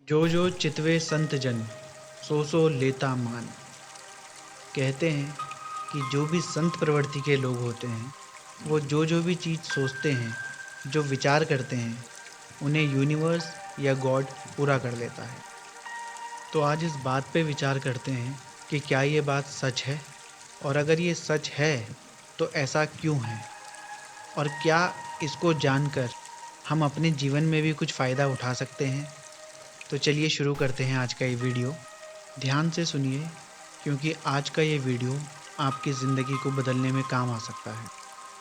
जो जो चितवे संत जन, सो सो लेता मान। कहते हैं कि जो भी संत प्रवृत्ति के लोग होते हैं, वो जो भी चीज़ सोचते हैं, जो विचार करते हैं, उन्हें यूनिवर्स या गॉड पूरा कर लेता है। तो आज इस बात पे विचार करते हैं कि क्या ये बात सच है, और अगर ये सच है तो ऐसा क्यों है, और क्या इसको जानकर हम अपने जीवन में भी कुछ फ़ायदा उठा सकते हैं। तो चलिए शुरू करते हैं आज का ये वीडियो। ध्यान से सुनिए, क्योंकि आज का ये वीडियो आपकी ज़िंदगी को बदलने में काम आ सकता है।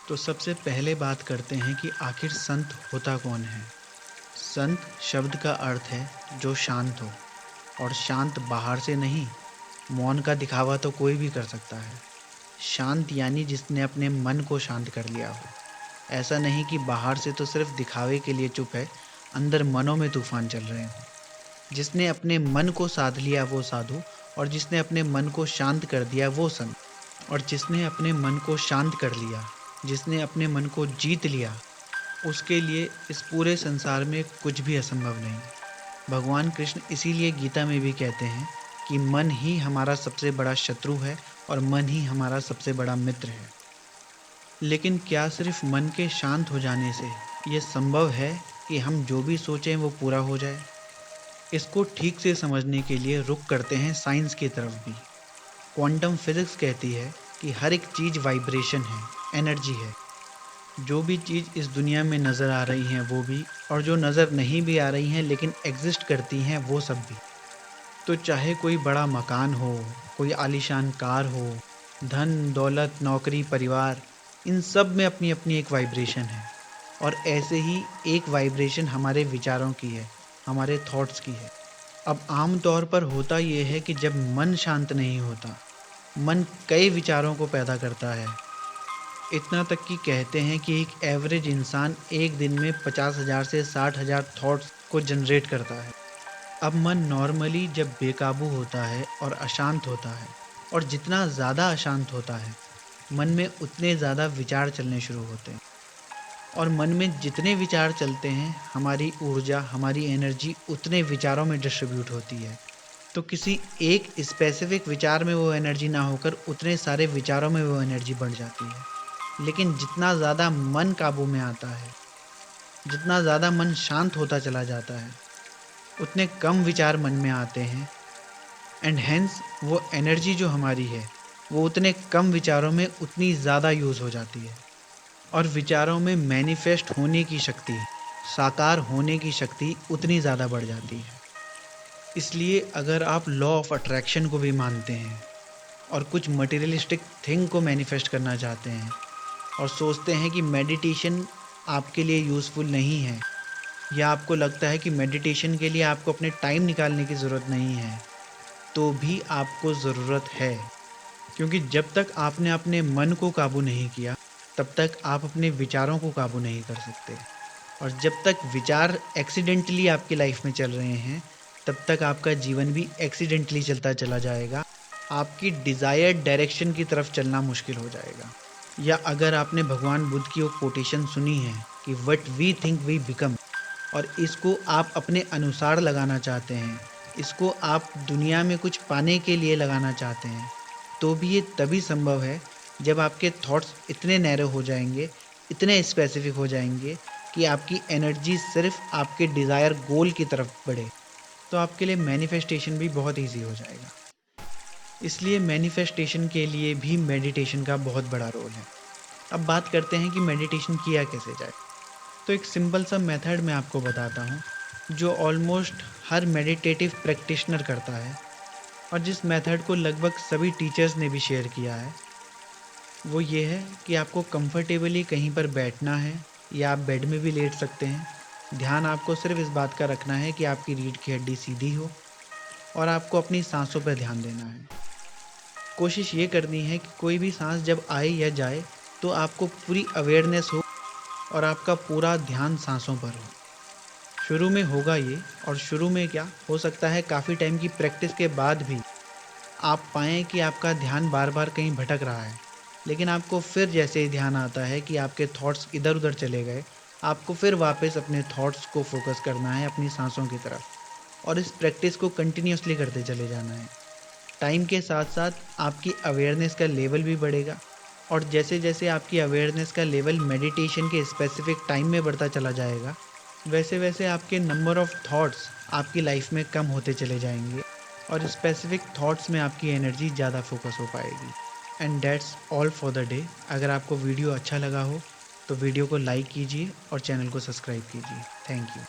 तो सबसे पहले बात करते हैं कि आखिर संत होता कौन है। संत शब्द का अर्थ है जो शांत हो, और शांत बाहर से नहीं, मौन का दिखावा तो कोई भी कर सकता है। शांत यानी जिसने अपने मन को शांत कर लिया हो। ऐसा नहीं कि बाहर से तो सिर्फ दिखावे के लिए चुप है, अंदर मनों में तूफान चल रहे हों। जिसने अपने मन को साध लिया वो साधु, और जिसने अपने मन को शांत कर दिया वो संत। और जिसने अपने मन को शांत कर लिया, जिसने अपने मन को जीत लिया, उसके लिए इस पूरे संसार में कुछ भी असंभव नहीं। भगवान कृष्ण इसीलिए गीता में भी कहते हैं कि मन ही हमारा सबसे बड़ा शत्रु है, और मन ही हमारा सबसे बड़ा मित्र है। लेकिन क्या सिर्फ मन के शांत हो जाने से ये संभव है कि हम जो भी सोचें वो पूरा हो जाए? इसको ठीक से समझने के लिए रुक करते हैं साइंस की तरफ भी। क्वांटम फिजिक्स कहती है कि हर एक चीज़ वाइब्रेशन है, एनर्जी है। जो भी चीज़ इस दुनिया में नज़र आ रही हैं वो भी, और जो नज़र नहीं भी आ रही हैं लेकिन एग्जिस्ट करती हैं वो सब भी। तो चाहे कोई बड़ा मकान हो, कोई आलीशान कार हो, धन दौलत नौकरी परिवार, इन सब में अपनी अपनी एक वाइब्रेशन है। और ऐसे ही एक वाइब्रेशन हमारे विचारों की है, हमारे थॉट्स की है। अब आम तौर पर होता ये है कि जब मन शांत नहीं होता, मन कई विचारों को पैदा करता है। इतना तक कि कहते हैं कि एक एवरेज इंसान एक दिन में 50,000 से 60,000 थॉट्स को जनरेट करता है। अब मन नॉर्मली जब बेकाबू होता है और अशांत होता है, और जितना ज़्यादा अशांत होता है, मन में उतने ज़्यादा विचार चलने शुरू होते हैं। और मन में जितने विचार चलते हैं, हमारी ऊर्जा, हमारी एनर्जी उतने विचारों में डिस्ट्रीब्यूट होती है। तो किसी एक स्पेसिफिक विचार में वो एनर्जी ना होकर उतने सारे विचारों में वो एनर्जी बढ़ जाती है। लेकिन जितना ज़्यादा मन काबू में आता है, जितना ज़्यादा मन शांत होता चला जाता है, उतने कम विचार मन में आते हैं। एंड हेंस वो एनर्जी जो हमारी है, वो उतने कम विचारों में उतनी ज़्यादा यूज़ हो जाती है। और विचारों में मैनिफेस्ट होने की शक्ति, साकार होने की शक्ति उतनी ज़्यादा बढ़ जाती है। इसलिए अगर आप लॉ ऑफ अट्रैक्शन को भी मानते हैं, और कुछ मटेरियलिस्टिक थिंग को मैनिफेस्ट करना चाहते हैं, और सोचते हैं कि मेडिटेशन आपके लिए यूज़फुल नहीं है, या आपको लगता है कि मेडिटेशन के लिए आपको अपने टाइम निकालने की ज़रूरत नहीं है, तो भी आपको ज़रूरत है। क्योंकि जब तक आपने अपने मन को काबू नहीं किया, तब तक आप अपने विचारों को काबू नहीं कर सकते। और जब तक विचार एक्सीडेंटली आपकी लाइफ में चल रहे हैं, तब तक आपका जीवन भी एक्सीडेंटली चलता चला जाएगा। आपकी डिज़ायर्ड डायरेक्शन की तरफ चलना मुश्किल हो जाएगा। या अगर आपने भगवान बुद्ध की वो कोटेशन सुनी है कि what we think we become, और इसको आप अपने अनुसार लगाना चाहते हैं, इसको आप दुनिया में कुछ पाने के लिए लगाना चाहते हैं, तो भी ये तभी संभव है जब आपके थॉट्स इतने नैरो हो जाएंगे, इतने स्पेसिफिक हो जाएंगे कि आपकी एनर्जी सिर्फ आपके डिज़ायर गोल की तरफ बढ़े। तो आपके लिए मैनिफेस्टेशन भी बहुत ईजी हो जाएगा। इसलिए मैनिफेस्टेशन के लिए भी मेडिटेशन का बहुत बड़ा रोल है। अब बात करते हैं कि मेडिटेशन किया कैसे जाए। तो एक सिंपल सा मेथड मैं आपको बताता हूँ, जो ऑलमोस्ट हर मेडिटेटिव प्रैक्टिशनर करता है, और जिस मेथड को लगभग सभी टीचर्स ने भी शेयर किया है। वो ये है कि आपको कंफर्टेबली कहीं पर बैठना है, या आप बेड में भी लेट सकते हैं। ध्यान आपको सिर्फ इस बात का रखना है कि आपकी रीढ़ की हड्डी सीधी हो, और आपको अपनी सांसों पर ध्यान देना है। कोशिश ये करनी है कि कोई भी सांस जब आए या जाए, तो आपको पूरी अवेयरनेस हो, और आपका पूरा ध्यान सांसों पर हो। शुरू में होगा ये, और शुरू में क्या हो सकता है, काफ़ी टाइम की प्रैक्टिस के बाद भी आप पाएँ कि आपका ध्यान बार बार कहीं भटक रहा है। लेकिन आपको फिर जैसे ही ध्यान आता है कि आपके थॉट्स इधर उधर चले गए, आपको फिर वापस अपने थॉट्स को फोकस करना है अपनी सांसों की तरफ। और इस प्रैक्टिस को कंटिन्यूसली करते चले जाना है। टाइम के साथ साथ आपकी अवेयरनेस का लेवल भी बढ़ेगा, और जैसे जैसे आपकी अवेयरनेस का लेवल मेडिटेशन के स्पेसिफिक टाइम में बढ़ता चला जाएगा, वैसे वैसे आपके नंबर ऑफ थॉट्स आपकी लाइफ में कम होते चले जाएंगे और स्पेसिफिक थॉट्स में आपकी एनर्जी ज़्यादा फोकस हो पाएगी। And that's all for the day. अगर आपको वीडियो अच्छा लगा हो तो वीडियो को लाइक कीजिए और चैनल को सब्सक्राइब कीजिए। Thank you.